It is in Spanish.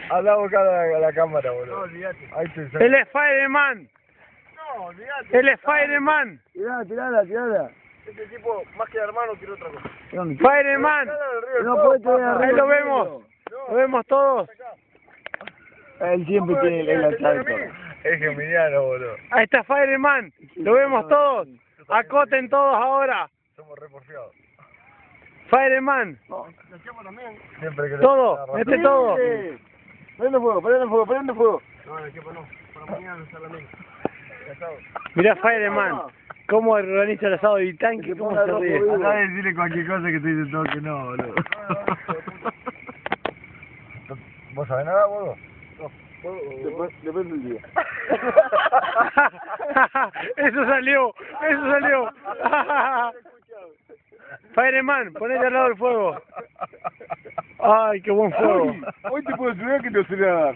Anda a buscar la cámara, boludo. No, olvídate. Ahí te Él es Fireman. No, olvídate. Él es Fireman. Tirala. Este tipo, más que hermano, quiere otra cosa. Fireman. No puede tener arriba. Ahí lo vemos. Lo vemos todos. Él siempre tiene el asalto. Es geminiano, boludo. Ahí está Fireman. Lo vemos todos. Acoten todos ahora. Somos re porfiados. Fireman. El tiempo también. Siempre que Todo. Mete todo. Prende fuego. No, el tiempo no. Para mañana no está la misma. Casado. Mirá Fireman. Cómo organiza el asado y tanque. Cómo se ríe. Andá a decirle cualquier cosa que te dice todo que no, boludo. ¿Vos sabés nada, boludo? Depende del día. Eso salió. Fireman, ponete al lado del fuego. Ay, qué buen fuego. Hoy te puedo enseñar que te voy a dar.